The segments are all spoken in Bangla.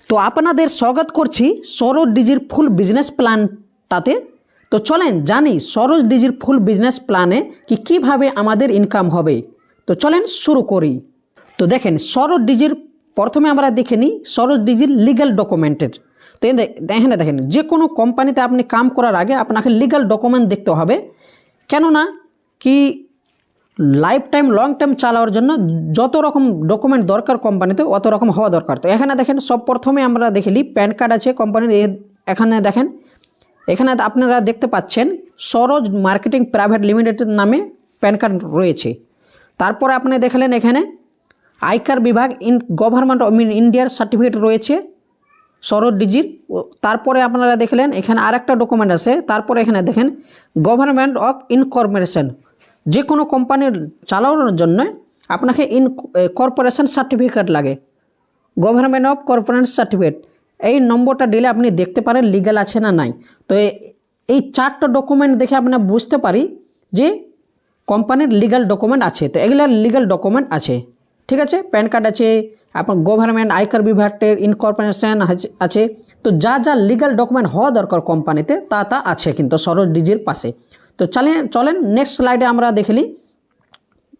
তো আপনাদের স্বাগত করছি সরোজ ডিজির ফুল বিজনেস প্ল্যানটাতে। তো চলেন জানি সরোজ ডিজির ফুল বিজনেস প্ল্যানে কিভাবে আমাদের ইনকাম হবে। তো চলেন শুরু করি। তো দেখেন সরোজ ডিজির প্রথমে আমরা দেখে নিই সরোজ ডিজির লিগ্যাল ডকুমেন্টের। তো এখানে দেখেন যে কোনো কোম্পানিতে আপনি কাম করার আগে আপনাকে লিগ্যাল ডকুমেন্ট দেখতে হবে, কেননা কি লাইফ টাইম লং টাইম চালানোর জন্য যত রকম ডকুমেন্ট দরকার কোম্পানিতে অত রকম হওয়া দরকার। তো এখানে দেখেন সব প্রথমে আমরা দেখলি প্যান কার্ড আছে কোম্পানির। এখানে দেখেন এখানে আপনারা দেখতে পাচ্ছেন সরোজ মার্কেটিং প্রাইভেট লিমিটেড নামে প্যান কার্ড রয়েছে। তারপরে আপনি দেখলেন এখানে আয়কর বিভাগ গভর্নমেন্ট অফ ইন্ডিয়ার সার্টিফিকেট রয়েছে সরোজ ডিজির। তারপরে আপনারা দেখলেন এখানে আরেকটা ডকুমেন্ট আছে। তারপরে এখানে দেখেন গভর্নমেন্ট অফ ইনকর্পোরেশন, যে কোনো কোম্পানির চালানোর জন্য আপনাকে কর্পোরেশন সার্টিফিকেট লাগে, গভর্নমেন্ট অফ কর্পোরেশন সার্টিফিকেট। এই নম্বরটা দিলে আপনি দেখতে পারেন লিগ্যাল আছে না নাই। তো এই চারটা ডকুমেন্ট দেখে আপনারা বুঝতে পারি যে কোম্পানির লিগ্যাল ডকুমেন্ট আছে। তো এগুলো লিগ্যাল ডকুমেন্ট আছে, ঠিক আছে। প্যান কার্ড আছে, আপনার গভর্নমেন্ট আয়কর বিভাগের ইনকর্পোরেশন আছে। তো যা যা লিগ্যাল ডকুমেন্ট হওয়া দরকার কোম্পানিতে তা আছে কিন্তু সরোজ ডিজির পাশে। তো চলেন নেক্সট স্লাইডে আমরা দেখলি।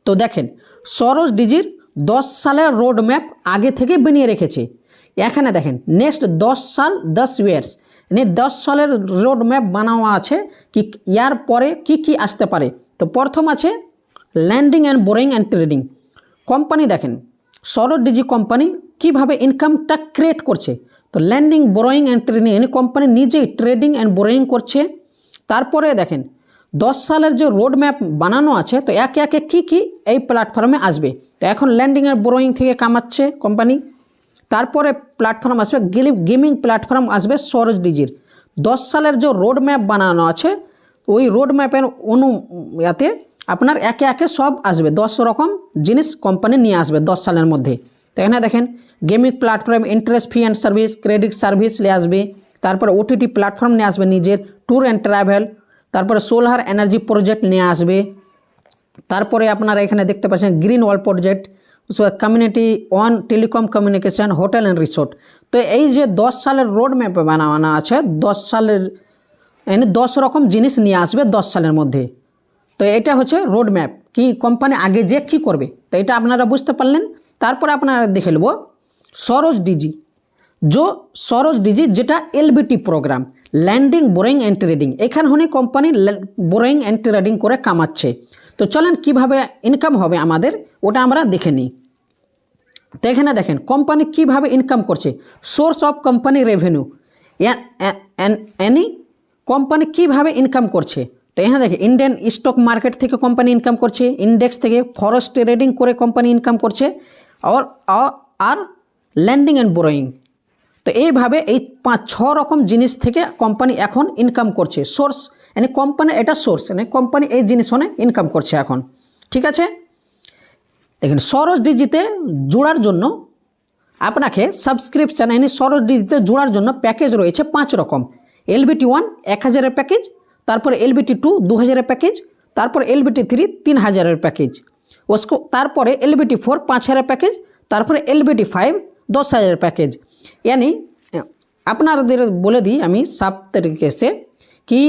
তো দেখেন সরোজ ডিজির 10 সালের রোড ম্যাপ আগে থেকে বানিয়ে রেখেছে। এখানে দেখেন নেক্সট 10 সাল 10 ইয়ার্স, মানে 10 সালের রোড ম্যাপ বানানো আছে কি ইয়ার পরে কি আসতে পারে। তো প্রথম আছে landing and boring and trading. Company দেখেন সরোজ ডিজি কোম্পানি কিভাবে ইনকামটা ক্রিয়েট করছে। তো ল্যান্ডিং বোরিং অ্যান্ড ট্রেডিং মানে কোম্পানি নিজেই ট্রেডিং অ্যান্ড বোরিং করছে। তারপরে দেখেন 10 সালের যে রোড ম্যাপ বানানো আছে, তো একে একে কি এই প্ল্যাটফর্মে আসবে। তো এখন ল্যান্ডিং আর বোরোয়িং থেকে কামাচ্ছে কোম্পানি। তারপরে প্ল্যাটফর্ম আসবে গেমিং প্ল্যাটফর্ম আসবে সরোজ ডিজির। 10 সালের যে রোড ম্যাপ বানানো আছে ওই রোড ম্যাপের ইয়াতে আপনার একে একে সব আসবে, 10 রকম জিনিস কোম্পানি নিয়ে আসবে 10 সালের মধ্যে। তো এখানে দেখেন gaming platform, interest fee and service, credit service নিয়ে আসবে। তারপরে ওটিটি প্ল্যাটফর্ম নিয়ে আসবে নিজের, ট্যুর অ্যান্ড ট্রাভেল। তারপরে সোলার এনার্জি প্রজেক্ট নিয়ে আসবে। তারপরে আপনারা এখানে দেখতে পাচ্ছেন green wall project, community one telecom communication, hotel and resort. তো এই যে 10 সালের রোড ম্যাপে বানানো আছে 10 সালের 10 রকম জিনিস নিয়ে আসবে 10 সালের মধ্যে। তো এটা হচ্ছে রোড ম্যাপ কি কোম্পানি আগে যে কী করবে। তো এটা আপনারা বুঝতে পারলেন। তারপরে আপনারা দেখে নেব সরোজ ডিজি সরোজ ডিজি যেটা LBT program, lending borrowing and trading. এখানে হলে কোম্পানি বোরিং অ্যান্ড ট্রেডিং করে কামাচ্ছে। তো চলেন কিভাবে ইনকাম হবে আমাদের ওটা আমরা দেখে নিই। তো এখানে দেখেন কোম্পানি কিভাবে ইনকাম করছে, source of company revenue, company কিভাবে ইনকাম করছে। তো এখানে দেখেন ইন্ডিয়ান স্টক মার্কেট থেকে কোম্পানি ইনকাম করছে, ইন্ডেক্স থেকে, ফরেক্স ট্রেডিং করে কোম্পানি ইনকাম করছে, আর ল্যান্ডিং অ্যান্ড বোরোয়িং। তো এইভাবে এই 5-6 রকম জিনিস থেকে কোম্পানি এখন ইনকাম করছে। সোর্স মানে কোম্পানি এটা সোর্স, মানে কোম্পানি এই জিনিস অনেক ইনকাম করছে এখন, ঠিক আছে। দেখেন সরোজ ডিজিতে জোড়ার জন্য আপনাকে সাবস্ক্রিপশান সরোজ ডিজিতে জোড়ার জন্য প্যাকেজ রয়েছে 5 রকম। LBT 1 1000-এর প্যাকেজ, তারপর LBT 2 2000-এর প্যাকেজ, তারপর LBT 3 3000-এর প্যাকেজ, তারপরে LBT 4 5000-এর প্যাকেজ, তারপরে LBT 5 10,000-এর প্যাকেজ। यानी আপনাদের বলে দিই আমি সাব তরিকে সে কি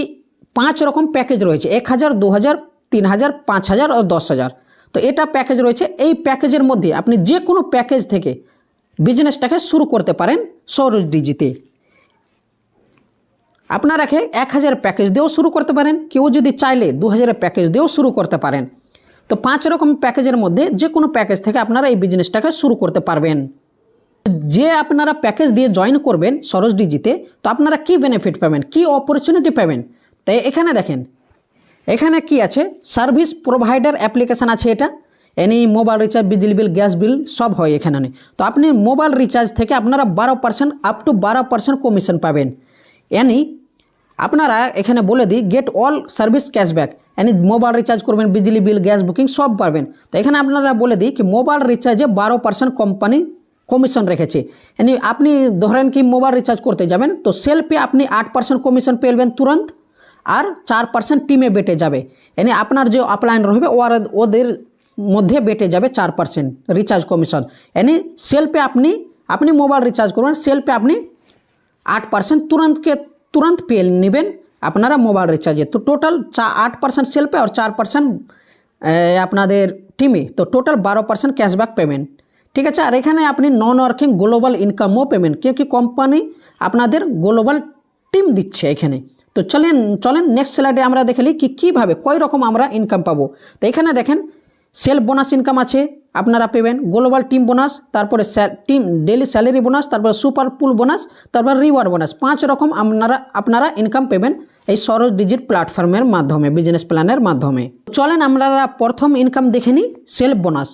5 রকম প্যাকেজ রয়েছে, 1000, 2000, 3000, 5000 ও 10,000। তো এটা প্যাকেজ রয়েছে। এই প্যাকেজের মধ্যে আপনি যে কোনো প্যাকেজ থেকে বিজনেসটাকে শুরু করতে পারেন সরোজ ডিজিতে। আপনারা 1000 প্যাকেজ দিয়েও শুরু করতে পারেন, কেউ যদি চাইলে 2000 প্যাকেজ দিয়েও শুরু করতে পারেন। তো 5 রকম প্যাকেজের মধ্যে যে কোনো প্যাকেজ থেকে আপনারা এই বিজনেসটাকে শুরু করতে পারবেন। যে আপনারা প্যাকেজ দিয়ে জয়েন করবেন সরোজ ডিজিতে, তো আপনারা কি বেনিফিট পাবেন, কি অপরচুনিটি পাবেন। তাই এখানে দেখেন এখানে কি আছে, সার্ভিস প্রোভাইডার অ্যাপ্লিকেশান আছে। এটা মোবাইল রিচার্জ, বিজলি বিল, গ্যাস বিল সব হয় এখানে। তো আপনি মোবাইল রিচার্জ থেকে আপনারা 12% আপ টু 12% কমিশন পাবেন। আপনারা এখানে বলে দিই gate all service cashback, mobile recharge করবেন, বিজলি বিল, গ্যাস বুকিং সব পাবেন। তো এখানে আপনারা বলে দিই কি মোবাইল রিচার্জে 12% কোম্পানি কমিশন রেখেছে। আপনি ধরেন কি মোবাইল রিচার্জ করতে যাবেন, তো সেলফে আপনি 8% কমিশন পেলবেন তুরন্ত, আর 4% টিমে বেটে যাবে। আপনার যে আপলাইন রহবে ওদের মধ্যে বেটে যাবে 4% রিচার্জ কমিশন। সেলফে আপনি আপনি মোবাইল রিচার্জ করবেন, সেলফে আপনি 8% तुरंत पे নেবেন আপনারা মোবাইল রিচার্জে। তো টোটাল 8% সেলফে আর 4% আপনাদের টিমে, তো টোটাল 12% ক্যাশব্যাক পেমেন্ট। ঠিক আছে। আর এখানে আপনি নন ওয়ার্কিং গ্লোবাল ইনকামও পেমেন্ট, কি কোম্পানি আপনাদের গ্লোবাল টিম দিচ্ছে এখানে। তো চলেন নেক্সট স্লাইডে আমরা দেখে নিই কীভাবে কয় রকম আমরা ইনকাম পাবো। তো এখানে দেখেন সেলফ বোনাস ইনকাম আছে, আপনারা পেবেন গ্লোবাল টিম বোনাস, তারপরে টিম ডেলি স্যালারি বোনাস, তারপরে সুপার পুল বোনাস, তারপর রিওয়ার্ড বোনাস। 5 রকম আপনারা ইনকাম পেবেন এই সরোজ ডিজিট প্ল্যাটফর্মের মাধ্যমে, বিজনেস প্ল্যানের মাধ্যমে। চলেন আমরা প্রথম ইনকাম দেখে নিই, সেলফ বোনাস।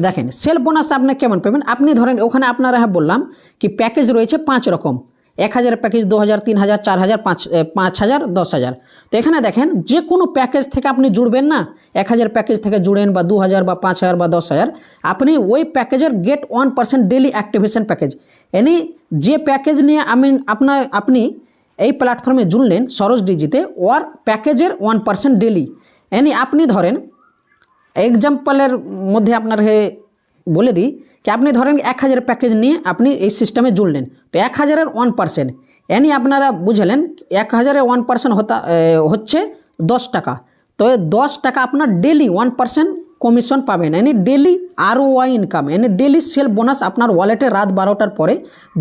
দেখেন সেলফ বোনাস আপনি কেমন পেবেন। আপনি ধরেন ওখানে আপনারা বললাম কি প্যাকেজ রয়েছে 5 রকম, 1000 প্যাকেজ, 2000, 3000, 4000, 5000, 10000। তো এখানে দেখেন যে কোনো প্যাকেজ থেকে আপনি জুড়বেন না, 1000 প্যাকেজ থেকে জুড়েন বা 2000 বা 5000 বা 10000, আপনি ওই প্যাকেজের get 1% daily activation package. Any যে প্যাকেজ নিয়ে আপনি এই প্ল্যাটফর্মে জুড়লেন সরোজ ডিজিতে, ওর প্যাকেজের 1% ডেলি। এনি আপনি ধরেন এক্সাম্পলের মধ্যে আপনার বলে দিই কি আপনি ধরেন 1000 প্যাকেজ নিয়ে আপনি এই সিস্টেমে জুড়লেন, তো 1000-এর 1%, यानी আপনারা বুঝলেন 1000-এর 1% হচ্ছে 10 টাকা। তো 10 টাকা আপনার ডেলি 1% কমিশন পাবেন, यानी ডেলি ROI ইনকাম, यानी ডেলি সেল বোনাস আপনার ওয়ালেটে রাত 12টার পরে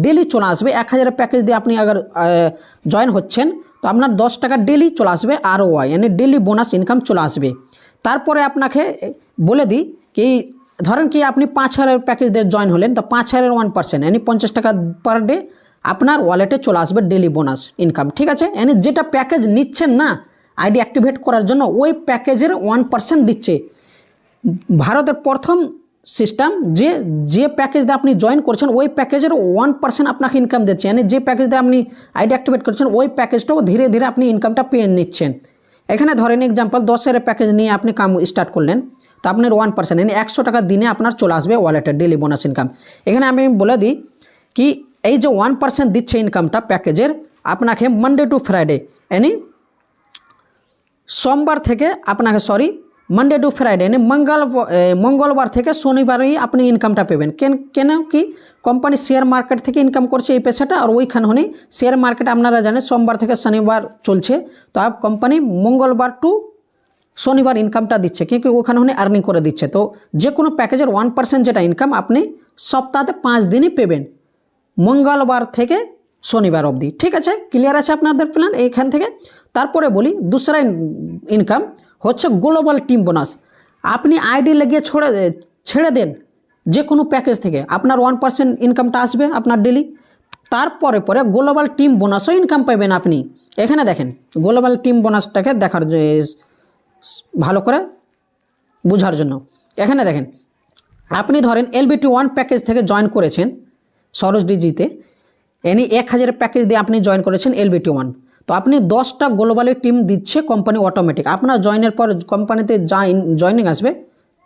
ডেলি চলে আসবে। 1000 প্যাকেজ দিয়ে আপনি আগে জয়েন হচ্ছেন তো আপনার 10 টাকা ডেলি চলে আসবে ROI, यानी ডেলি বোনাস ইনকাম চলে আসবে। তারপরে আপনাকে বলে দিই কি ধরেন কি আপনি 5000 প্যাকেজ দিয়ে জয়েন হলেন, তো 5000-এর 1%, यानी 50 টাকা পার ডে আপনার ওয়ালেটে চলে আসবে ডেলি বোনাস ইনকাম। ঠিক আছে। यानी যেটা প্যাকেজ নিচ্ছেন না আইডি অ্যাক্টিভেট করার জন্য, ওই প্যাকেজের 1% দিচ্ছে। ভারতের প্রথম সিস্টেম যে প্যাকেজ দিয়ে আপনি জয়েন করছেন ওই প্যাকেজের 1% আপনাকে ইনকাম দিচ্ছে, यानी যে প্যাকেজ দিয়ে আপনি আইডি অ্যাক্টিভেট করছেন ওই প্যাকেজটাও ধীরে ধীরে আপনি ইনকামটা পেয়ে নিচ্ছেন। এখানে ধরেন এক্সাম্পল 10-এর প্যাকেজ নিয়ে আপনি কাম স্টার্ট করলেন, তো আপনার 1%, यानी 100 টাকা দিনে আপনার চলে আসবে ওয়ালেটে ডেলি বোনাস ইনকাম। এখানে আমি বলে দিই কি এই যে 1% দিচ্ছে ইনকামটা প্যাকেজের আপনাকে মানডে টু ফ্রাইডে, यानी সোমবার থেকে আপনাকে মানডে টু ফ্রাইডে, यानी মঙ্গলবার থেকে শনিবারই আপনি ইনকামটা পেবেন। কেন কি কোম্পানি শেয়ার মার্কেট থেকে ইনকাম করছে এই পেশাটা, আর ওইখানে শেয়ার মার্কেট আপনারা জানেন সোমবার থেকে শনিবার চলছে, তো কোম্পানি মঙ্গলবার টু শনিবার ইনকামটা দিচ্ছে, কিন্তু ওখানে আর্নিং করে দিচ্ছে। তো যে কোনো প্যাকেজের 1% যেটা ইনকাম আপনি সপ্তাহে 5 দিনই পেবেন, মঙ্গলবার থেকে শনিবার অবধি। ঠিক আছে, ক্লিয়ার আছে আপনাদের প্ল্যান এইখান থেকে। তারপরে বলি दूसरा ইনকাম হচ্ছে গ্লোবাল টিম বোনাস। আপনি আইডি লাগিয়ে ছেড়ে দেন যে কোনো প্যাকেজ থেকে, আপনার 1% ইনকামটা আসবে আপনার ডেলি। তারপরে গ্লোবাল টিম বোনাসও ইনকাম পাবেন আপনি। এখানে দেখেন গ্লোবাল টিম বোনাসটাকে দেখার ভালো করে বোঝার জন্য এখানে দেখেন আপনি ধরেন LBT1 প্যাকেজ থেকে জয়েন করেছেন সরোজ ডিজিতে, यानी 1000 প্যাকেজ দিয়ে আপনি জয়েন করেছেন LBT1, তো আপনি 10টা গ্লোবালি টিম দিচ্ছে কোম্পানি অটোমেটিক। আপনার জয়েনের পর কোম্পানিতে জয়েনিং আসবে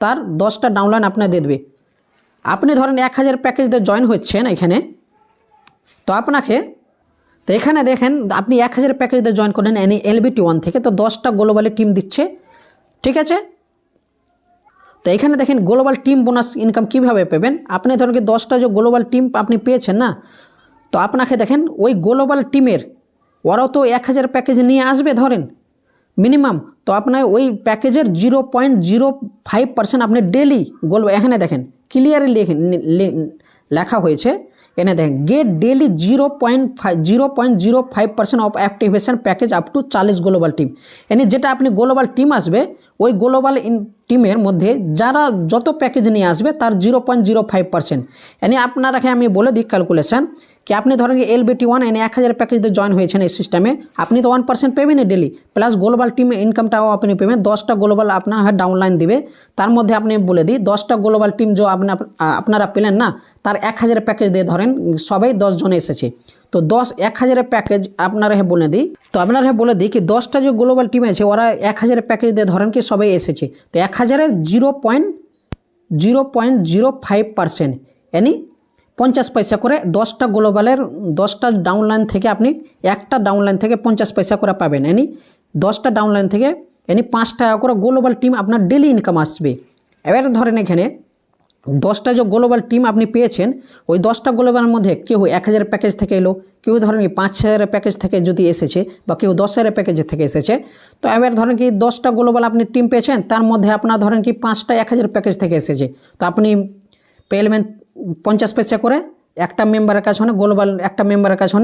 তার 10টা ডাউনলাইন আপনার দিয়ে দেবে। আপনি ধরেন 1000 প্যাকেজ দিয়ে জয়েন হচ্ছেন এখানে, তো আপনাকে তো এখানে দেখেন আপনি 1000 প্যাকেজ দিয়ে জয়েন করেন यानी LBT1 থেকে, তো 10টা গ্লোবালি টিম দিচ্ছে। ঠিক আছে। তো এখানে দেখেন গ্লোবাল টিম বোনাস ইনকাম কিভাবে পাবেন। আপনি ধরেন কি 10টা যে গ্লোবাল টিম আপনি পেয়েছেন না, তো আপনাকে দেখেন ওই গ্লোবাল টিমের ওরাও তো 1000 প্যাকেজ নিয়ে আসবে ধরেন মিনিমাম, তো আপনার ওই প্যাকেজের 0.05% আপনি ডেলি এখানে দেখেন ক্লিয়ারলি লেখা হয়েছে, এখানে দেখেন get daily 0.05% of activation package up to 40 global team. यानी যেটা আপনি গ্লোবাল টিম আসবে ওই গ্লোবাল টিমের মধ্যে যারা যত প্যাকেজ নিয়ে আসবে তার 0.05%, यानी আপনারাকে আমি বলে দিই ক্যালকুলেশন কি আপনি ধরেন LBT1 यानी 1000 প্যাকেজ দিয়ে জয়েন হয়েছেন এই সিস্টেমে, আপনি তো 1% পেবেন ডেলি, প্লাস গ্লোবাল টিম ইনকামটাও আপনি পেবেন। 10টা গ্লোবাল আপনার ডাউনলাইন দিবে, তার মধ্যে আপনি বলে দিই 10টা গ্লোবাল টিম যে আপনারা পেলেন না তার 1000 প্যাকেজ দিয়ে ধরেন সবাই 10 জন এসেছে, তো 1000 প্যাকেজ আপনারা বলে দিই, তো আপনারা বলে দিই কি 10টা যে গ্লোবাল টিম আছে ওরা 1000 প্যাকেজ দিয়ে ধরেন কি সবাই এসেছে, তো 1000-এর 0.05%, यानी 50 পয়সা করে 10টা গ্লোবালের 10টা ডাউনলাইন থেকে আপনি একটা ডাউনলাইন থেকে 50 পয়সা করে পাবেন, यानी 10টা ডাউনলাইন থেকে यानी 5 টাকা করে গ্লোবাল টিম আপনার ডেলি ইনকাম আসবে। এবার ধরেন এখানে 10টা যে গ্লোবাল টিম আপনি পেয়েছেন, ওই 10টা গ্লোবালের মধ্যে কেউ 1000 প্যাকেজ থেকে এলো, কেউ ধরেন কি 5000 প্যাকেজ থেকে যদি এসেছে, বা কেউ 10,000 প্যাকেজ থেকে এসেছে। তো এবার ধরেন কি 10টা গ্লোবাল আপনি টিম পেয়েছেন, তার মধ্যে আপনার ধরেন কি 5টা 1000 প্যাকেজ থেকে এসেছে, তো আপনি পেলেন 50 পয়সা করে একটা মেম্বারের কাছে, গ্লোবাল একটা মেম্বারের কাছে।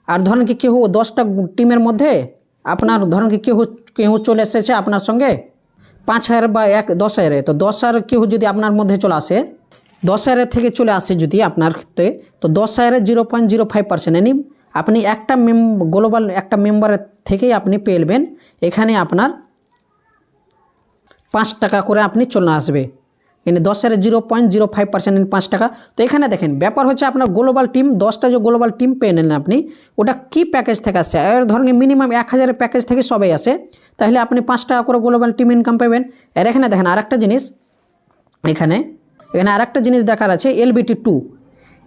আর ধরেন কি কেউ 10টা টিমের মধ্যে আপনার ধরেন কি কেউ চলে এসেছে আপনার সঙ্গে 5,000 বা 10,000, তো 10,000 কেউ যদি আপনার মধ্যে চলে আসে, 10,000 থেকে চলে আসে যদি আপনার ক্ষেত্রে, তো 10,000 0.05% এনি আপনি একটা গ্লোবাল একটা মেম্বারের থেকেই আপনি পেলবেন। এখানে আপনার 5 টাকা করে আপনি চলে আসবে, এখানে 10,000 0.05% 5 টাকা। তো এখানে দেখেন ব্যাপার হচ্ছে আপনার গ্লোবাল টিম 10টা যে গ্লোবাল টিম পেয়ে নেন আপনি, ওটা কি প্যাকেজ থেকে আসছে, আর ধরেন মিনিমাম 1000 প্যাকেজ থেকে সবাই আসে, তাহলে আপনি 5 টাকা করে গ্লোবাল টিম ইনকাম পাবেন। আর এখানে দেখেন আরেকটা জিনিস, এখানে আরেকটা জিনিস দেখার আছে, LBT2।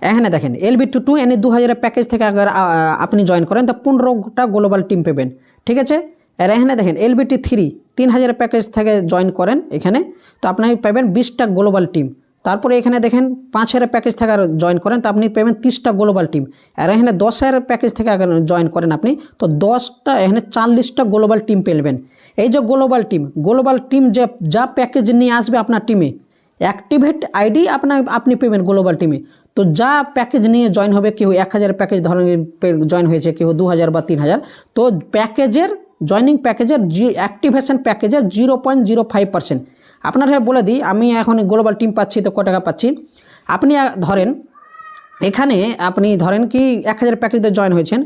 এখানে দেখেন LBT2 এনে 2000 প্যাকেজ থেকে আগে আপনি জয়েন করেন তো 15টা গ্লোবাল টিম পাবেন, ঠিক আছে। আর এখানে দেখেন LBT3 3000 প্যাকেজ থেকে জয়েন করেন এখানে, তো আপনি পাবেন 20টা গ্লোবাল টিম। তারপরে এখানে দেখেন 5000 প্যাকেজ থেকে জয়েন করেন, তো আপনি পাবেন 30টা গ্লোবাল টিম। আর এখানে 10,000 প্যাকেজ থেকে আগে জয়েন করেন আপনি, তো 10টা এখানে 40টা গ্লোবাল টিম পেলবেন। এই যে গ্লোবাল টিম যে যা প্যাকেজ নিয়ে আসবে আপনার টিমে, অ্যাক্টিভেট আইডি আপনি পেবেন গ্লোবাল টিমে। তো যা প্যাকেজ নিয়ে জয়েন হবে, কেউ 1000 প্যাকেজ ধরেন জয়েন হয়েছে, কেউ 2000 বা 3000, তো প্যাকেজের জয়নিং প্যাকেজের অ্যাক্টিভেশন প্যাকেজের 0.05%। আপনার বলে দিই, আমি এখন গ্লোবাল টিম পাচ্ছি, তো কত টাকা পাচ্ছি। আপনি ধরেন এখানে আপনি ধরেন কি 1000 প্যাকেজে জয়েন হয়েছেন,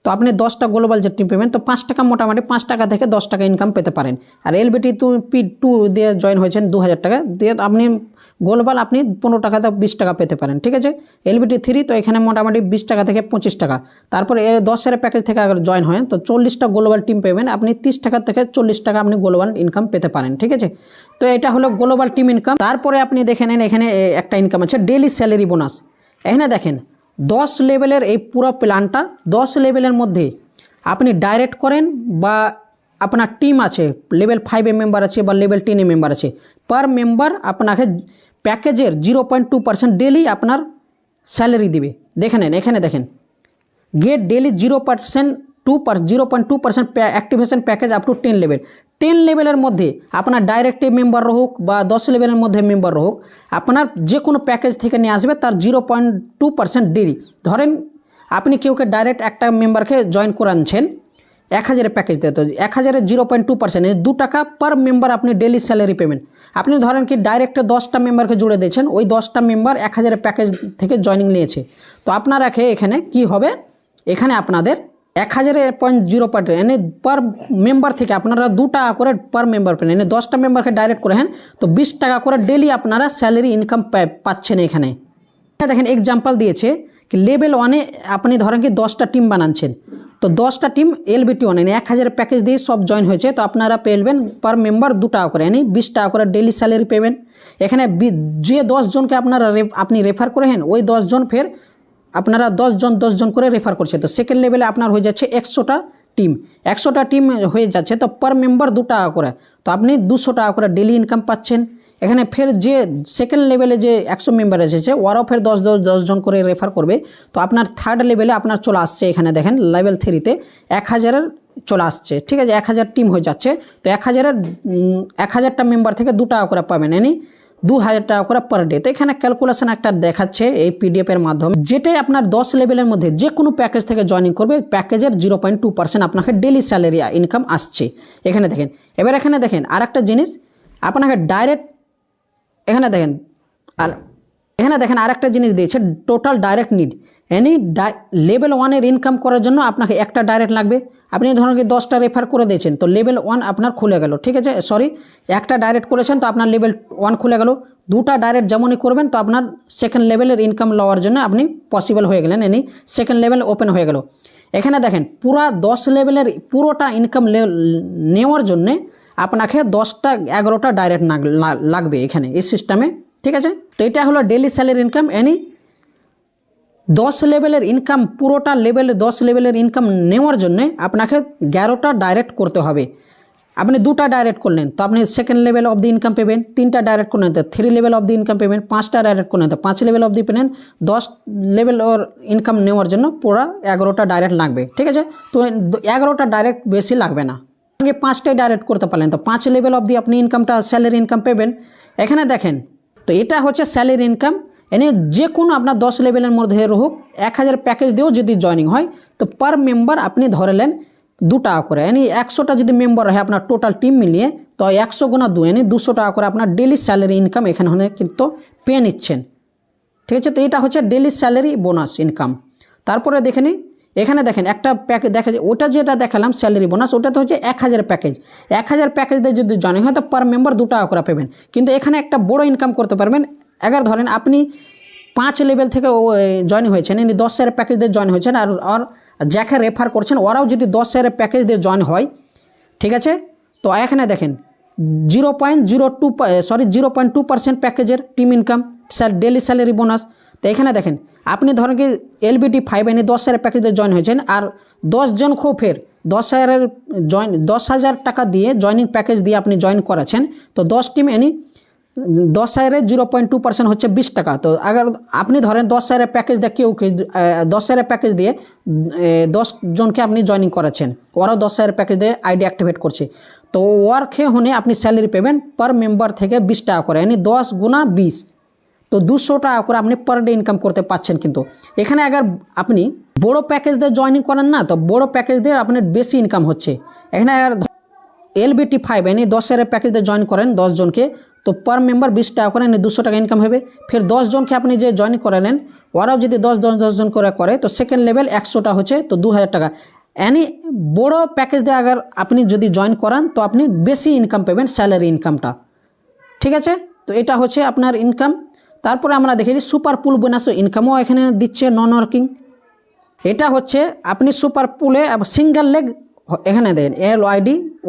তো আপনি 10টা গ্লোবাল যে টিম পেমেন্ট, তো 5 টাকা মোটামুটি 5 টাকা থেকে 10 টাকা ইনকাম পেতে পারেন। আর LBT2 দিয়ে জয়েন হয়েছেন 2000 টাকা দিয়ে, আপনি গ্লোবাল আপনি 15 টাকা থেকে 20 টাকা পেতে পারেন, ঠিক আছে। LBT3 তো এখানে মোটামুটি 20 টাকা থেকে 25 টাকা। তারপরে 10,000 প্যাকেজ থেকে আগে জয়েন হয়, তো 40টা গ্লোবাল টিম পেবেন আপনি, 30 টাকা থেকে 40 টাকা আপনি গ্লোবাল ইনকাম পেতে পারেন, ঠিক আছে। তো এটা হলো গ্লোবাল টিম ইনকাম। তারপরে আপনি দেখে নেন এখানে একটা ইনকাম আছে ডেইলি স্যালারি বোনাস। এখানে দেখেন 10 লেভেলের এই পুরো প্ল্যানটা, 10 লেভেলের মধ্যে আপনি ডাইরেক্ট করেন বা আপনার টিম আছে, লেভেল 5 মেম্বার আছে বা লেভেল 10 মেম্বার আছে, পার মেম্বার আপনাকে প্যাকেজের 0.2% ডেলি আপনার স্যালারি দিবে। দেখে নেন এখানে দেখেন, get daily 0.2% activation package up to 10 level. 10 লেভেলের মধ্যে আপনার ডাইরেক্টে মেম্বার হোক বা 10 লেভেলের মধ্যে মেম্বার হোক, আপনার যে কোনো প্যাকেজ থেকে নিয়ে আসবে তার 0.2% ডেলি। ধরেন আপনি কেউকে ডাইরেক্ট একটা মেম্বারকে জয়েন করাচ্ছেন 1000 প্যাকেজ দেয়, তো 1000 0.2% 2 টাকা পার মেম্বার আপনি ডেলি স্যালারি পেমেন্ট। আপনি ধরেন কি ডাইরেক্টে 10টা মেম্বারকে জুড়ে দিয়েছেন, ওই 10টা মেম্বার 1000 প্যাকেজ থেকে জয়েনিং নিয়েছে, তো আপনারা এখানে কি হবে, এখানে আপনাদের 1000.0% এনে পার মেম্বার থেকে আপনারা 2 টাকা করে পার মেম্বার পেন, এনে 10টা মেম্বারকে ডাইরেক্ট করে হ্যাঁ, তো 20 টাকা করে ডেলি আপনারা স্যালারি ইনকাম পাচ্ছেন। এখানে দেখেন এক্সাম্পল দিয়েছে কি লেভেল 1-এ আপনি ধরেন কি 10টা টিম বানাচ্ছেন, তো 10টা টিম LBT1 এনে 1000 প্যাকেজ দিয়ে সব জয়েন হয়েছে, তো আপনারা পেলবেন পার মেম্বার 2 টাকা করে, এনে 20 টাকা করে ডেলি স্যালারি পেবেন। এখানে যে 10 জনকে আপনি রেফার করেন, ওই 10 জন ফের আপনারা 10 জন করে রেফার করছে, তো সেকেন্ড লেভেলে আপনার হয়ে যাচ্ছে 100টা টিম হয়ে যাচ্ছে, তো পার মেম্বার 2 টাকা করে, তো আপনি 200 টাকা করে ডেলি ইনকাম পাচ্ছেন। এখানে ফের যে সেকেন্ড লেভেলে যে 100 মেম্বার এসেছে, ওরাও ফের 10 জন করে রেফার করবে, তো আপনার থার্ড লেভেলে আপনার চলে আসছে, এখানে দেখেন লেভেল 3-তে 1000 চলে আসছে, ঠিক আছে, 1000 টিম হয়ে যাচ্ছে, তো 1000টা মেম্বার থেকে 2 টাকা করে পাবেন, এনি 2000 টাকা করে পার ডে। তো এখানে ক্যালকুলেশন একটা দেখাচ্ছে এই PDF-এর মাধ্যমে, যেটাই আপনার 10 লেভেলের মধ্যে যে কোনো প্যাকেজ থেকে জয়েনিং করবে, প্যাকেজের 0.2% আপনাকে ডেলি স্যালারি ইনকাম আসছে। এখানে দেখেন, এবার এখানে দেখেন আরেকটা জিনিস আপনাকে ডাইরেক্ট, এখানে দেখেন আরেকটা জিনিস দিয়েছে total direct need, any level 1-এর ইনকাম করার জন্য আপনাকে একটা ডাইরেক্ট লাগবে। আপনি ধরুন কি 10টা রেফার করে দিয়েছেন, তো লেভেল 1 আপনার খুলে গেল, ঠিক আছে, সরি একটা ডাইরেক্ট করেছেন, তো আপনার লেভেল 1 খুলে গেল। 2টা ডাইরেক্ট যেমনই করবেন, তো আপনার সেকেন্ড লেভেলের ইনকাম লওয়ার জন্য আপনি পসিবল হয়ে গেলেন, এনি সেকেন্ড লেভেল ওপেন হয়ে গেল। এখানে দেখেন পুরা 10 লেভেলের পুরোটা ইনকাম নেওয়ার জন্যে আপনাকে 10টা 11টা ডাইরেক্ট লাগবে এখানে এই সিস্টেমে, ঠিক আছে। তো এটা হলো ডেলি স্যালারি ইনকাম, এনি 10 লেভেলের ইনকাম, পুরোটা 10 লেভেলের ইনকাম নেওয়ার জন্য আপনাকে 11টা ডাইরেক্ট করতে হবে। আপনি 2টা ডাইরেক্ট করলেন তো আপনি second level of the income পাবেন, 3টা ডাইরেক্ট করলেন তো 3 লেভেল অফ দি ইনকাম পাবেন, 5টা ডাইরেক্ট করলেন তো 5 লেভেল অফ দি পেলেন, 10 লেভেল ওর ইনকাম নেওয়ার জন্য পুরো 11টা ডাইরেক্ট লাগবে। ঠিক আছে, তো 11টা ডাইরেক্ট বেশি লাগবে না, 5টাই ডাইরেক্ট করতে পারলেন তো 5 লেভেল অফ দি আপনি ইনকামটা স্যালারি ইনকাম পাবেন। এখানে দেখেন তো এটা হচ্ছে স্যালারি ইনকাম। এনে যে কোনো আপনার 10 লেভেলের মধ্যে হোক 1000 প্যাকেজ দিয়েও যদি জয়নিং হয় তো পার মেম্বার আপনি ধরেলেন 2 টাকা করে, यानी 100টা যদি মেম্বার হয় আপনার টোটাল টিম মিলিয়ে তো 100 গুণা 2 यानी 200 টাকা করে আপনার ডেলি স্যালারি ইনকাম এখানে কিন্তু পেয়ে নিচ্ছেন। ঠিক আছে, তো এটা হচ্ছে ডেলি স্যালারি বোনাস ইনকাম। তারপরে দেখে নিই এখানে দেখেন একটা প্যাকেজ দেখা যায়, ওটা যেটা দেখালাম স্যালারি বোনাস ওটা তো হচ্ছে 1000 প্যাকেজ, 1000 প্যাকেজ দিয়ে যদি জয়েনিং হয় তো পার মেম্বার 2 টাকা করে পাবেন। কিন্তু এখানে একটা বড় ইনকাম করতে পারবেন। अगर ধরেন আপনি 5 লেভেল থেকে জয়েন হয়েছেন, यानी 10,000 প্যাকেজ দিয়ে জয়েন হয়েছেন আর যাকে রেফার করছেন ওরাও যদি 10,000 প্যাকেজ দিয়ে জয়েন হয়, ঠিক আছে, তো এখানে দেখেন 0.02% প্যাকেজের team income daily salary bonus. তো এখানে দেখেন আপনি ধরেন কি LBT 5 यानी 10,000 প্যাকেজ দিয়ে জয়েন হয়েছেন আর 10 জন খো ফের 10,000 টাকা দিয়ে জয়নিং প্যাকেজ দিয়ে আপনি জয়েন করেছেন তো 10 টিম यानी 10,000 0.2% হচ্ছে 20 টাকা। তো अगर আপনি ধরেন 10,000 প্যাকেজ দিয়ে কেউ 10,000 প্যাকেজ দিয়ে 10 জনকে আপনি জয়েনিং করেছেন, ওরাও 10,000 প্যাকেজ দিয়ে আইডি অ্যাক্টিভেট করছে, তো ওয়ার্কে হনে আপনি স্যালারি পাবেন পার মেম্বার থেকে 20 টাকা করে, यानी 10 গুণা 20 তো 200 টাকা করে আপনি পার ডে ইনকাম করতে পারছেন। কিন্তু এখানে अगर আপনি বড় প্যাকেজ দিয়ে জয়েনিং করেন না তো বড় প্যাকেজ দিয়ে আপনার বেশি ইনকাম হচ্ছে। এখানে अगर LBT 5 यानी 10,000 প্যাকেজ দিয়ে জয়েন করেন 10 জনকে তো পার মেম্বার 20 টাকা করে, यानी 200 টাকা ইনকাম হবে। ফির 10 জনকে আপনি যে জয়েন করালেন ওরাও যদি 10 জন করে তো সেকেন্ড লেভেল 100টা হচ্ছে তো 2000 টাকা, यानी বড় প্যাকেজ দিয়ে अगर আপনি যদি জয়েন করান তো আপনি বেশি ইনকাম পাবেন স্যালারি ইনকামটা। ঠিক আছে, তো এটা হচ্ছে আপনার ইনকাম। তারপরে আমরা দেখি সুপার পুল বোনাস ইনকামও এখানে দিচ্ছে নন ওয়ার্কিং। এটা হচ্ছে আপনি সুপার পুলে সিঙ্গেল লেগ এখানে then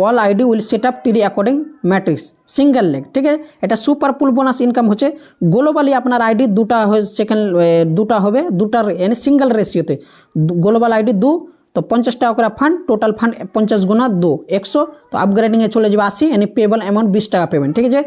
all ID will set up tree according matrix single leg. ঠিক আছে, এটা সুপার পুল বোনাস ইনকাম হচ্ছে গ্লোবালি আপনার আইডি 2টা সেকেন্ড 2টা হবে 2টার यानी সিঙ্গেল রেশিওতে গ্লোবাল আইডি 2 তো 50 টাকা করে ফান্ড, টোটাল ফান্ড 50 গুণা 2 100 তো আপগ্রেডিংয়ে চলে যাবে 80, यानी পেবল অ্যামাউন্ট 20 টাকা পেবেন। ঠিক আছে,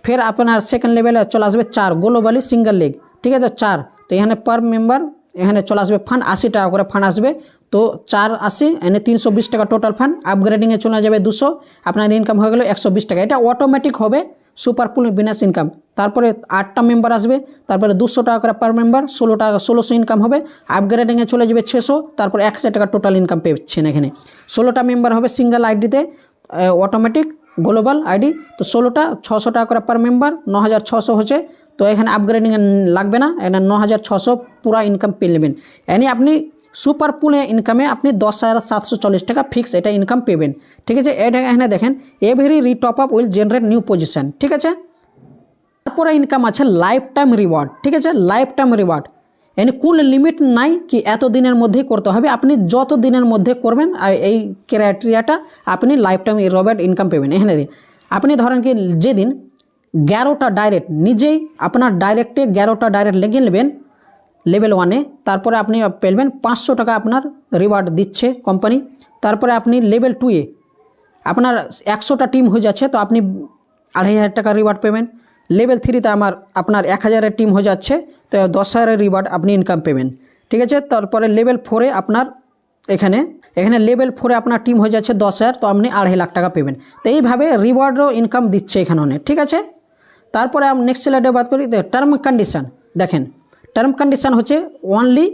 फिर আপনার সেকেন্ড লেভেলে চলে আসবে 4 গ্লোবালি সিঙ্গেল লেগ। ঠিক আছে, তো 4 তো এখানে পার মেম্বার এখানে চলে আসবে ফান্ড 80 টাকা করে ফান্ড আসবে তো 4 80 यानी 320 টাকা টোটাল ফান্ড, আপগ্রেডিংয়ে চলে যাবে 200, আপনার ইনকাম হয়ে গেল 120 টাকা। এটা অটোমেটিক হবে সুপার পুল বোনাস ইনকাম। তারপরে 8টা মেম্বার আসবে, তারপরে 200 টাকা করে পার মেম্বার 1600 ইনকাম হবে, আপগ্রেডিংয়ে চলে যাবে 600, তারপর 1000 টাকা টোটাল ইনকাম পেয়েছেন। এখানে 16টা মেম্বার হবে সিঙ্গেল আইডিতে অটোমেটিক গ্লোবাল আইডি তো 16টা 600 টাকা করে পার মেম্বার 9600 হচ্ছে। তো এখানে আপগ্রেডিং লাগবে না, এখানে 9600 পুরা ইনকাম পেয়ে নেবেন। यानी আপনি সুপার পুলে ইনকামে আপনি 10,740 টাকা ফিক্স এটা ইনকাম পেবেন। ঠিক আছে, এটা এখানে দেখেন every retop up will generate new position. ঠিক আছে, তারপরে ইনকাম আছে লাইফ টাইম রিওয়ার্ড। ঠিক আছে, লাইফ টাইম রিওয়ার্ড यानी কোন লিমিট নাই কি এত দিনের মধ্যেই করতে হবে, আপনি যত দিনের মধ্যে করবেন এই ক্রাইটেরিয়াটা আপনি লাইফ টাইম রিওয়ার্ড ইনকাম পাবেন। এখানে আপনি ধরেন কি যেদিন 11টা ডাইরেক্ট নিজেই আপনার ডাইরেক্টে 11টা ডাইরেক্ট লেগে নেবেন লেভেল 1-এ, তারপরে আপনি পেলবেন 500 টাকা আপনার রিওয়ার্ড দিচ্ছে কোম্পানি। তারপরে আপনি লেভেল 2-এ আপনার 100টা টিম হয়ে যাচ্ছে তো আপনি 2500 টাকা রিওয়ার্ড পেবেন। লেভেল 3-তে আপনার 1000-এর টিম হয়ে যাচ্ছে তো 10,000-এর রিওয়ার্ড আপনি ইনকাম পেবেন। ঠিক আছে, তারপরে লেভেল 4-এ আপনার এখানে লেভেল 4-এ আপনার টিম হয়ে যাচ্ছে 10,000 তো আপনি 2.5 লাখ টাকা পেবেন। তো এইভাবে রিওয়ার্ডও ইনকাম দিচ্ছে এখানে অনেক। ঠিক আছে, তারপরে আমি নেক্সট স্লাইডে বাদ করি টার্ম কন্ডিশন। দেখেন টার্ম কন্ডিশন হচ্ছে অনলি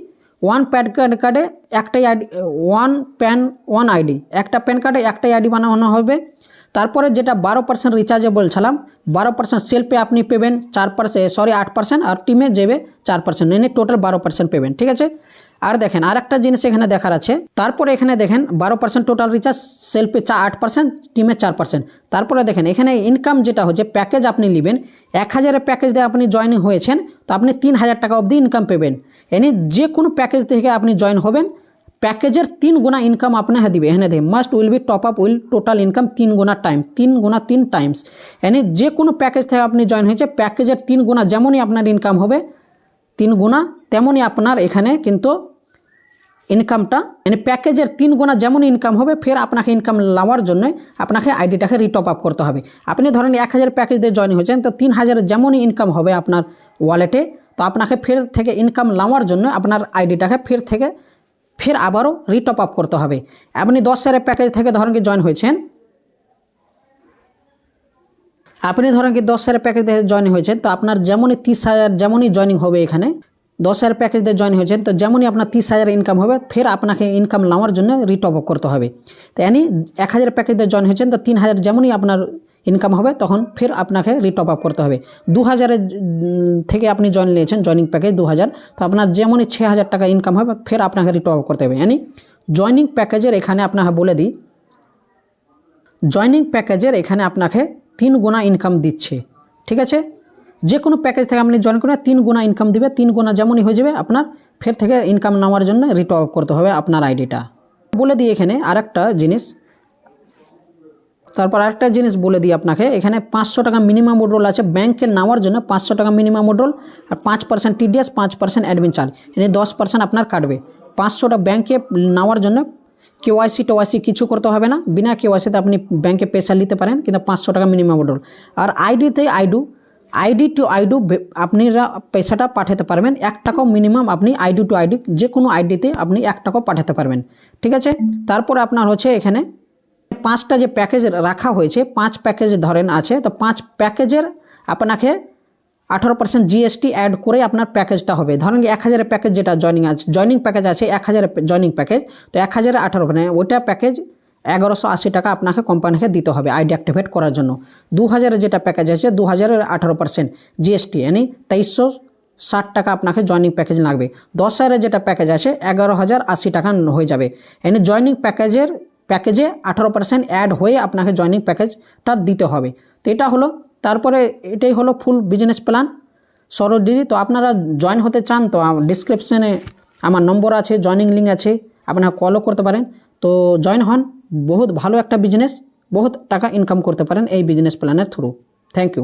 ওয়ান প্যান কার্ডে একটাই আইডি, ওয়ান আইডি, একটা প্যান কার্ডে একটাই আইডি বানানো হবে। তারপরে যেটা 12% রিচার্জে বলছিলাম 12% সেলফে আপনি পেবেন 8% আর টিমে যাবে 4%, মানে টোটাল 12% পেবেন। ঠিক আছে, আর দেখেন আর একটা জিনিস এখানে দেখার আছে। তারপরে এখানে দেখেন 12% টোটাল রিচার্জ, সেলফে 8%, টিমে 4%। তারপরে দেখেন এখানে ইনকাম যেটা হচ্ছে প্যাকেজ আপনি নেবেন 1000-এর প্যাকেজ দিয়ে আপনি জয়েন হয়েছেন তো আপনি 3000 টাকা অবধি ইনকাম পেবেন। यानी যে কোনো প্যাকেজ থেকে আপনি জয়েন হবেন প্যাকেজের 3 গুণা ইনকাম আপনাকে দিবে। এখানে দেখে must will be top up will total income 3 গুণা টাইম 3 গুণা 3 টাইমস। यानी যে কোনো প্যাকেজ থেকে আপনি জয়েন হয়েছে প্যাকেজের 3 গুণা যেমনই আপনার ইনকাম হবে 3 গুণা তেমনই আপনার এখানে কিন্তু ইনকামটা মানে প্যাকেজের 3 গুণা যেমন ইনকাম হবে, ফের আপনাকে ইনকাম নেওয়ার জন্য আপনাকে আইডিটাকে রিটপ আপ করতে হবে। আপনি ধরেন 1000 প্যাকেজ দিয়ে জয়েন হয়েছেন, তো 3000 যেমনই ইনকাম হবে আপনার ওয়ালেটে, তো আপনাকে ফের থেকে ইনকাম নেওয়ার জন্য আপনার আইডিটাকে ফের আবারও রিটপ আপ করতে হবে। আপনি 10,000 প্যাকেজ থেকে ধরেন কি জয়েন হয়েছেন, আপনি ধরেন কি 10,000 প্যাকেজ দিয়ে জয়েন হয়েছেন, তো আপনার যেমনই 30,000 যেমনই জয়েনিং হবে, এখানে 10,000 প্যাকেজ দিয়ে জয়েন হয়েছেন, তো যেমনই আপনার 30,000 ইনকাম হবে, ফের আপনাকে ইনকাম নেওয়ার জন্য রিটপ আপ করতে হবে। তো এনি 1000 প্যাকেজ দিয়ে জয়েন হয়েছেন, তো 3000 যেমনই আপনার ইনকাম হবে তখন ফের আপনাকে রিটপ আপ করতে হবে। 2000 থেকে আপনি জয়েন নিয়েছেন, জয়েনিং প্যাকেজ 2000, তো আপনার যেমনই 6000 টাকা ইনকাম হবে ফের আপনাকে রিটপ আপ করতে হবে। এনি জয়েনিং প্যাকেজের এখানে আপনাকে বলে দিই, জয়েনিং প্যাকেজের এখানে আপনাকে 3 গুণা ইনকাম দিচ্ছে। ঠিক আছে, যে কোনো প্যাকেজ থেকে আপনি জয়েন করেন 3 গুণা ইনকাম দিবে। 3 গুণা যেমনই হয়ে যাবে আপনার ফের থেকে ইনকাম নেওয়ার জন্য রিটপ আপ করতে হবে আপনার আইডিটা। বলে দিই এখানে আরেকটা জিনিস, তারপর আরেকটা জিনিস বলে দিই আপনাকে, এখানে 500 টাকা মিনিমাম উইথড্রল আছে ব্যাংকে নেওয়ার জন্য। 500 টাকা মিনিমাম উইথড্রল আর 5% টিডিএস, 5% অ্যাডমিন চার্জ, এনে 10% আপনার কাটবে। 500 টাকা ব্যাংকে নেওয়ার জন্য কেওয়াইসি কিছু করতে হবে না, বিনা কেওয়াইসিতে আপনি ব্যাংকে পয়সা নিতে পারেন, কিন্তু 500 টাকা মিনিমাম উইথড্রল। আর আইডি টু আইডু আপনারা পয়সাটা পাঠাতে পারবেন। 1 টাকাও মিনিমাম আপনি আইডি টু আইডি যে কোনো আইডিতে আপনি 1 টাকাও পাঠাতে পারবেন। ঠিক আছে, তারপরে আপনার হচ্ছে এখানে 5টা যে প্যাকেজ রাখা হয়েছে, 5 প্যাকেজ ধরেন আছে, তো 5 প্যাকেজের আপনাকে 18% জিএসটি অ্যাড করে আপনার প্যাকেজটা হবে। ধরেন 1000 প্যাকেজ যেটা জয়নিং প্যাকেজ আছে, 1000 জয়নিং প্যাকেজ, তো 1000 18 মানে ওইটা প্যাকেজ 1180 টাকা আপনাকে কোম্পানিকে দিতে হবে আইডি অ্যাক্টিভেট করার জন্য। 2000 যেটা প্যাকেজ আছে, 2000 18% জিএসটি মানে 2360 টাকা আপনাকে জয়নিং প্যাকেজ লাগবে। 10,000 যেটা প্যাকেজ আছে 11,080 টাকা হয়ে যাবে। এনে জয়নিং প্যাকেজে 18% অ্যাড হয়ে আপনাকে জয়নিং প্যাকেজটা দিতে হবে। তো এটা হলো, তারপরে এটাই হলো ফুল বিজনেস প্ল্যান সরোজ ডিজি। তো আপনারা জয়েন হতে চান তো ডিসক্রিপশানে আমার নম্বর আছে, জয়নিং লিঙ্ক আছে, আপনারা কলও করতে পারেন। তো জয়েন হন, বহুত ভালো একটা বিজনেস, বহুত টাকা ইনকাম করতে পারেন এই বিজনেস প্ল্যানের থ্রু। Thank you.